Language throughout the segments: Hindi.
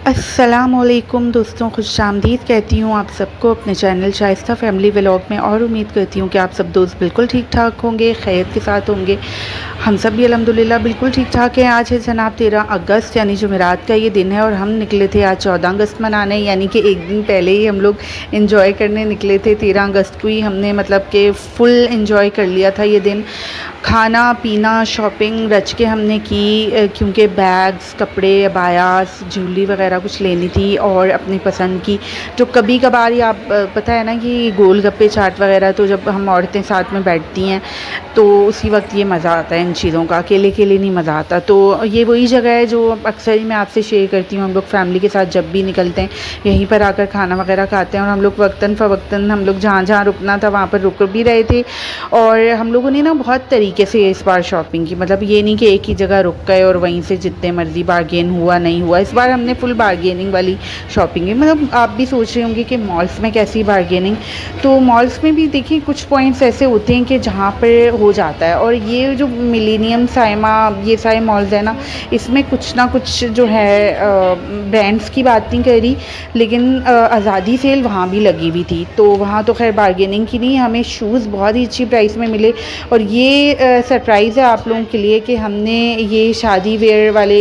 अस्सलामुअलैकुम दोस्तों, खुशामदीद कहती हूँ आप सबको अपने चैनल शाइस्ता फैमिली व्लॉग में। और उम्मीद करती हूँ कि आप सब दोस्त बिल्कुल ठीक ठाक होंगे, खैर के साथ होंगे। हम सब भी अल्हम्दुलिल्लाह बिल्कुल ठीक ठाक हैं। आज है जनाब 13 अगस्त यानी जुमेरात का ये दिन है और हम निकले थे आज 14 अगस्त मनाने, यानी कि एक दिन पहले ही हम लोग इंजॉय करने निकले थे। 13 अगस्त को ही हमने मतलब कि फ़ुल इंजॉय कर लिया था ये दिन। खाना पीना शॉपिंग रच के हमने की, क्योंकि बैग्स, कपड़े, अबायास, ज्वेलरी वगैरह कुछ लेनी थी और अपनी पसंद की। जो कभी कभार ही आप पता है ना कि गोलगप्पे चाट वगैरह, तो जब हम औरतें साथ में बैठती हैं तो उसी वक्त ये मज़ा आता है इन चीज़ों का, अकेले अकेले नहीं मज़ा आता। तो ये वही जगह है जो अक्सर ही मैं आपसे शेयर करती हूँ। हम लोग फैमिली के साथ जब भी निकलते हैं यहीं पर आकर खाना वगैरह खाते हैं और हम लोग वक्तन फ़वक्तन हम लोग जहाँ जहाँ रुकना था वहाँ पर रुक भी रहे थे। और हम लोगों ने ना बहुत तरीके से इस बार शॉपिंग की, मतलब ये नहीं कि एक ही जगह रुक गए और वहीं से जितने मर्ज़ी बार्गेन हुआ नहीं हुआ। इस बार हमने फुल बार्गेनिंग वाली शॉपिंग की। मतलब आप भी सोच रहे होंगे कि मॉल्स में कैसी बार्गेनिंग, तो मॉल्स में भी देखिए कुछ पॉइंट्स ऐसे होते हैं कि जहाँ पर हो जाता है। और ये जो मिलेनियम, साइमा, ये सारे मॉल्स हैं ना, इसमें कुछ ना कुछ जो है ब्रांड्स की बात नहीं कर रही, लेकिन आज़ादी सेल वहाँ भी लगी हुई थी। तो वहाँ तो खैर बार्गेनिंग की नहीं, हमें शूज़ बहुत ही अच्छी प्राइस में मिले। और ये सरप्राइज़ है आप लोगों के लिए कि हमने ये शादी वेयर वाले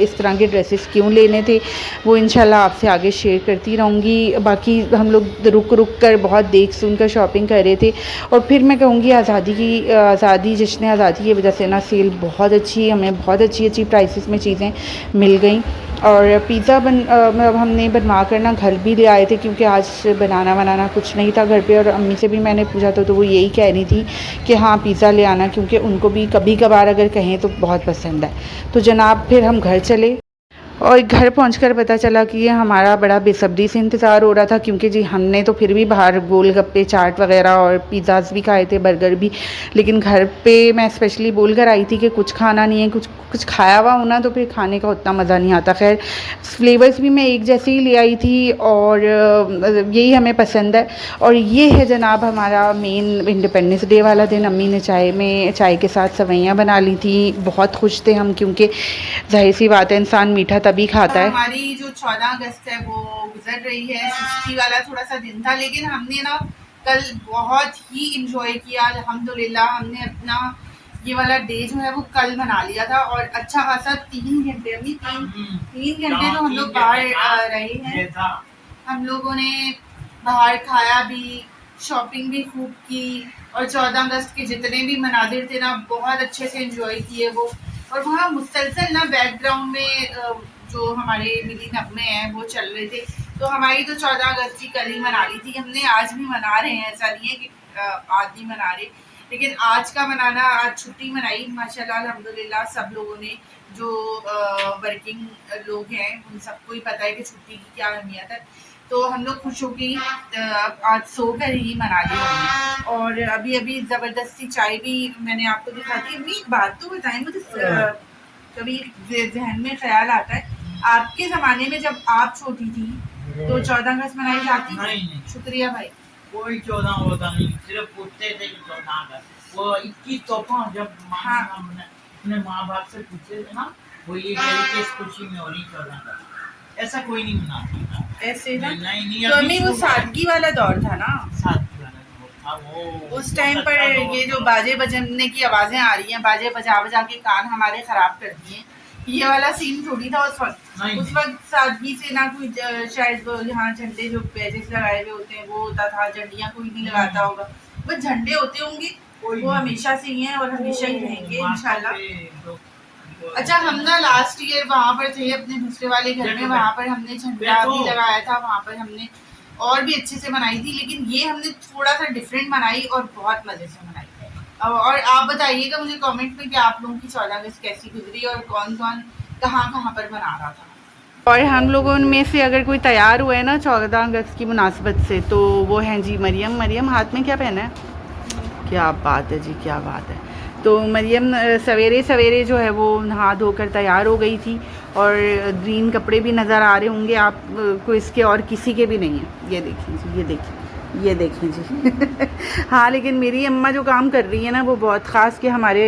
इस तरह के ड्रेसेस क्यों लेने थे, वो इंशाल्लाह आपसे आगे शेयर करती रहूँगी। बाकी हम लोग रुक रुक कर बहुत देख सुन कर शॉपिंग कर रहे थे। और फिर मैं कहूँगी आज़ादी जश्न आज़ादी की वजह से ना सेल बहुत अच्छी, हमें बहुत अच्छी अच्छी प्राइसेस में चीज़ें मिल गई। और पिज़्ज़ा मतलब हमने बनवा कर ना घर भी ले आए थे, क्योंकि आज बनाना कुछ नहीं था घर पे। और अम्मी से भी मैंने पूछा तो वो यही कह रही थी कि हाँ पिज़्ज़ा ले आना, क्योंकि उनको भी कभी कभार अगर कहें तो बहुत पसंद है। तो जनाब फिर हम घर चले और घर पहुंचकर पता चला कि ये हमारा बड़ा बेसब्री से इंतज़ार हो रहा था, क्योंकि जी हमने तो फिर भी बाहर गोलगप्पे चाट वगैरह और पिज़्ज़ाज़ भी खाए थे, बर्गर भी। लेकिन घर पे मैं स्पेशली बोल कर आई थी कि कुछ खाना नहीं है, कुछ खाया हुआ होना तो फिर खाने का उतना मज़ा नहीं आता। खैर फ्लेवर्स भी मैं एक जैसे ही ले आई थी और यही हमें पसंद है। और ये है जनाब हमारा मेन इंडिपेंडेंस डे वाला दिन। अम्मी ने चाय के साथ सेवइयाँ बना ली थी। बहुत खुश थे हम, क्योंकि जाहिर सी बात है इंसान मीठा तभी खाता है। हमारी जो 14 अगस्त है वो गुजर रही है। सुस्ती वाला थोड़ा सा दिन था, लेकिन हमने ना कल बहुत ही इंजॉय किया अल्हम्दुलिल्लाह। हमने अपना ये वाला डे जो है वो कल मना लिया था और अच्छा खासा 3 घंटे, अभी तीन घंटे तो हम लोग बाहर रहे हैं। हम लोगों ने बाहर खाया भी, शॉपिंग भी खूब की और 14 अगस्त के जितने भी मनाजिर थे ना बहुत अच्छे से एंजॉय किए वो। और वहाँ मुसलसल ना बैकग्राउंड में जो हमारे मिली नगमे हैं वो चल रहे थे। तो हमारी तो 14 अगस्त की कल ही मना ली थी हमने, आज भी मना रहे हैं। ऐसा नहीं है कि आज नहीं मना रहे, लेकिन आज का मनाना, आज छुट्टी मनाई माशाल्लाह अल्हम्दुलिल्लाह। सब लोगों ने, जो वर्किंग लोग हैं उन सबको ही पता है कि छुट्टी की क्या अहमियत है। तो हम लोग खुश हो गई, आज सो कर ही मना लिया हमने। और अभी अभी ज़बरदस्ती चाय भी मैंने आपको दिखा दी। अम्मी एक बात तो बताएं मुझे, कभी जहन में ख्याल आता है आपके ज़माने में जब आप छोटी थी तो 14 अगस्त मनाई जाती थी? शुक्रिया भाई। कोई 14 होता नहीं, सिर्फ पूछते थे कि 14 अगस्त। वो 21 तोहफा जब अपने माँ बाप से पूछते थे ना, वो ये कह रही थी इस खुशी में हो रही 14 अगस्त। ऐसा कोई नहीं मनाता था ऐसे ना। नहीं, तो अम्मी वो सादगी वाला दौर था ना, सादगी वाला दौर था वो। उस टाइम पर ये जो बाजे बजने की आवाजें आ रही हैं, बाजे बजा बजा के कान हमारे खराब कर दिए, ये वाला सीन थोड़ी था उस वक्त। उस वक्त सादगी से ना कोई शायद यहाँ झंडे जो बैजेस लगाए हुए होते हैं वो होता था, झंडियाँ कोई नहीं लगाता होगा, बस झंडे होते होंगे, वो हमेशा से ही हैं और हमेशा ही रहेंगे इंशाल्लाह। अच्छा, हम ना लास्ट ईयर वहाँ पर थे अपने दूसरे वाले घर में, वहाँ पर हमने झंडा भी लगाया था, वहाँ पर हमने और भी अच्छे से मनाई थी। लेकिन ये हमने थोड़ा सा डिफरेंट मनाई और बहुत मज़े से मनाई। और आप बताइएगा मुझे कमेंट में कि आप लोगों की 14 अगस्त कैसी गुजरी और कौन कौन कहाँ कहाँ पर मना रहा था। और हम लोगों में से अगर कोई तैयार हुआ है ना 14 अगस्त की मुनासबत से, तो वो हैं जी मरियम। हाथ में क्या पहना है? क्या बात है जी, क्या बात है। तो मरियम सवेरे सवेरे जो है वो नहा धोकर तैयार हो गई थी और ग्रीन कपड़े भी नज़र आ रहे होंगे आपको इसके, और किसी के भी नहीं है। ये देखिए जी, ये देखिए ये देखें जी। हाँ, लेकिन मेरी अम्मा जो काम कर रही है ना वो बहुत ख़ास के हमारे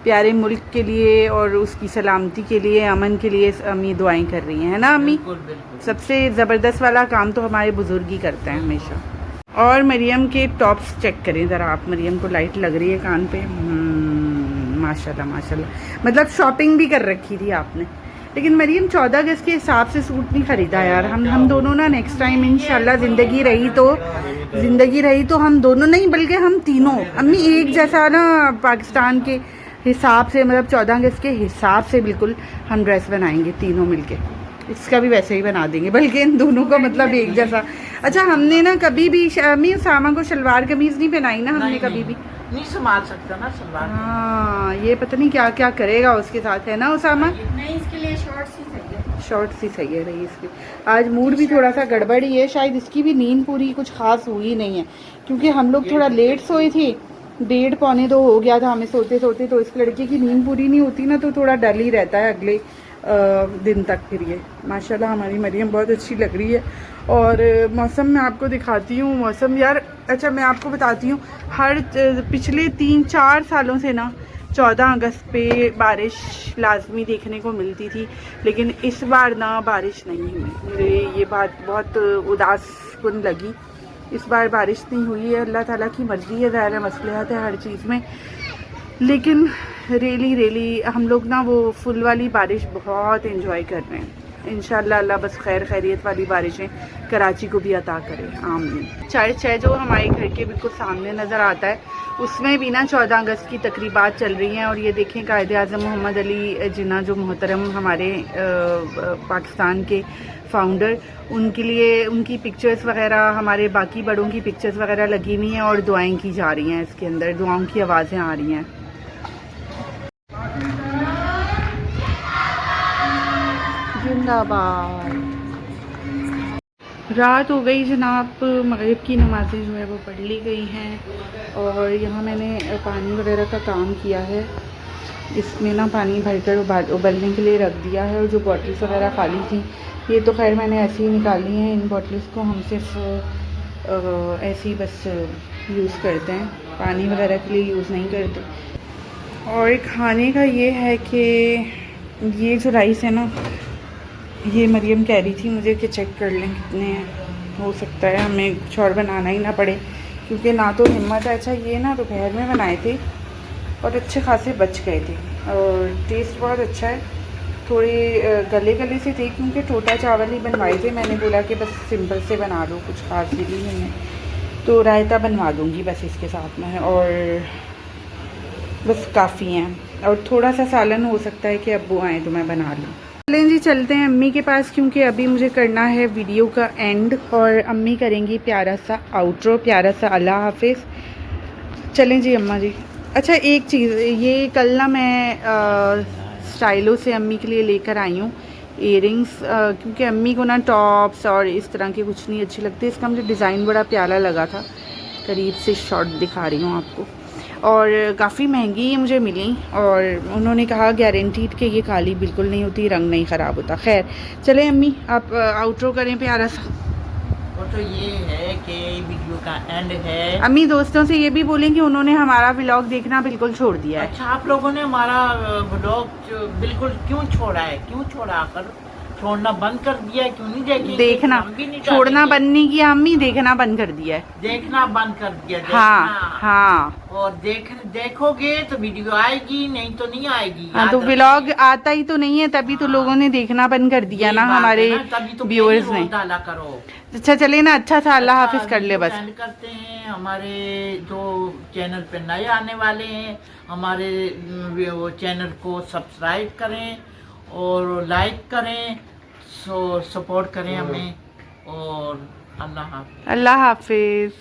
प्यारे मुल्क के लिए और उसकी सलामती के लिए, अमन के लिए अम्मी दुआएं कर रही हैं, है ना अम्मी? बिल्कुल बिल्कुल। सबसे ज़बरदस्त वाला काम तो हमारे बुज़ुर्ग ही करते हैं हमेशा। और मरियम के टॉप्स चेक करें ज़रा आप, मरियम को लाइट लग रही है कान पे। माशाल्लाह माशाल्लाह, मतलब शॉपिंग भी कर रखी थी आपने। लेकिन मरियम 14 अगस्त के हिसाब से सूट नहीं ख़रीदा यार। हम दोनों ना नेक्स्ट टाइम इंशाल्लाह ज़िंदगी रही तो हम दोनों नहीं बल्कि हम तीनों अम्मी एक जैसा ना पाकिस्तान के हिसाब से, मतलब 14 अगस्त के हिसाब से बिल्कुल हम ड्रेस बनाएंगे तीनों मिलके। इसका भी वैसे ही बना देंगे, बल्कि इन दोनों को मतलब एक जैसा। अच्छा, हमने ना कभी भी अम्मी उसामा को शलवार कमीज़ नहीं पहनाई ना हमने कभी भी। नहीं संभाल सकता ना सलवार। हाँ, ये पता नहीं क्या क्या करेगा उसके साथ, है ना उसामा? नहीं, इसके लिए शॉर्ट्स ही सही है। शॉर्ट्स ही सही है रही इसकी। आज मूड भी थोड़ा सा गड़बड़ ही है, शायद इसकी भी नींद पूरी कुछ खास हुई नहीं है, क्योंकि हम लोग थोड़ा लेट सोए थे। 1:30 पौने 2 हो गया था हमें सोते सोते। तो इस लड़के की नींद पूरी नहीं होती ना तो थोड़ा डल ही रहता है अगले दिन तक। फिर ये माशाल्लाह हमारी मरियम बहुत अच्छी लग रही है। और मौसम मैं आपको दिखाती हूँ। मौसम यार, अच्छा मैं आपको बताती हूँ, हर पिछले 3-4 सालों से ना 14 अगस्त पे बारिश लाजमी देखने को मिलती थी, लेकिन इस बार ना बारिश नहीं हुई। मुझे ये बात बहुत उदासकुन लगी। इस बार बारिश नहीं हुई है। अल्लाह ताला की मर्ज़ी है, ज़ाहिर मसलहत है हर चीज़ में। लेकिन रियली हम लोग ना वो फुल वाली बारिश बहुत एंजॉय कर रहे हैं। इंशाल्लाह अल्लाह बस खैर खैरियत वाली बारिशें कराची को भी अता करे, आमीन। चर्च है जो हमारे घर के बिल्कुल सामने नज़र आता है, उसमें भी ना 14 अगस्त की तकरीबात चल रही हैं। और ये देखें कायदे आज़म मोहम्मद अली जिन्ना जो मोहतरम हमारे पाकिस्तान के फाउंडर, उनके लिए उनकी पिक्चर्स वगैरह, हमारे बाकी बड़ों की पिक्चर्स वगैरह लगी हुई हैं और दुआएं की जा रही हैं। इसके अंदर दुआओं की आवाज़ें आ रही हैं। जिंदाबाद। रात हो गई जनाब, मगरिब की नमाज़ें जो है वो पढ़ ली गई हैं। और यहाँ मैंने पानी वगैरह का काम किया है। इसमें ना पानी भरकर उबलने के लिए रख दिया है। और जो बॉटल्स वगैरह खाली थी ये तो खैर मैंने ऐसे ही निकाली हैं। इन बॉटल्स को हम सिर्फ ऐसे ही बस यूज़ करते हैं, पानी वगैरह के लिए यूज़ नहीं करते। और खाने का ये है कि ये जो राइस है ना, ये मरियम कह रही थी मुझे कि चेक कर लें कितने हो सकता है हमें कुछ और बनाना ही ना पड़े, क्योंकि ना तो हिम्मत है। अच्छा, ये ना दोपहर में बनाए थे और अच्छे खासे बच गए थे और टेस्ट बहुत अच्छा है। थोड़े गले गले से थे क्योंकि टोटा चावल ही बनवाए थे। मैंने बोला कि बस सिंपल से बना दो, कुछ खास भी नहीं है, तो रायता बनवा दूँगी बस इसके साथ में, और बस काफ़ी हैं। और थोड़ा सा सालन हो सकता है कि अब्बू आए तो मैं बना लूँ। चलें जी, चलते हैं अम्मी के पास, क्योंकि अभी मुझे करना है वीडियो का एंड और अम्मी करेंगी प्यारा सा आउट्रो, प्यारा सा अल्लाह हाफिज़। चलें जी अम्मा जी। अच्छा, एक चीज़, ये कल ना मैं स्टाइलो से अम्मी के लिए लेकर आई हूँ इयरिंग्स, क्योंकि अम्मी को ना टॉप्स और इस तरह के कुछ नहीं अच्छे लगते। इसका मुझे डिज़ाइन बड़ा प्यारा लगा था। करीब से शॉट दिखा रही हूँ आपको, और काफ़ी महंगी मुझे मिली। और उन्होंने कहा गारंटीड कि ये काली बिल्कुल नहीं होती, रंग नहीं ख़राब होता। खैर चलें अम्मी, आप आउट्रो करें प्यारा सा। वो तो ये है कि वीडियो का एंड है। अम्मी दोस्तों से ये भी बोलें कि उन्होंने हमारा व्लॉग देखना बिल्कुल छोड़ दिया है। अच्छा, आप लोगों ने हमारा व्लॉग बिल्कुल क्यों छोड़ा है? क्यों छोड़ा? कर छोड़ना बंद कर दिया है? क्यों नहीं देखेंगे? देखना, छोड़ना बंद नहीं किया अम्मी, देखना बंद कर दिया है। देखना बंद कर दिया। हाँ हाँ। और देखोगे तो वीडियो आएगी, नहीं तो नहीं आएगी। हाँ, तो व्लॉग आता ही तो नहीं है, तभी तो लोगों ने देखना बंद कर दिया ना हमारे व्यूअर्स ने। डाला करो। अच्छा चले ना, अच्छा सा अल्लाह हाफिज कर ले बस। सेंड करते हैं। हमारे जो चैनल पे नए आने वाले हैं, हमारे वो चैनल को सब्सक्राइब करें और लाइक करें, सपोर्ट करें हमें। और अल्लाह हाफिज।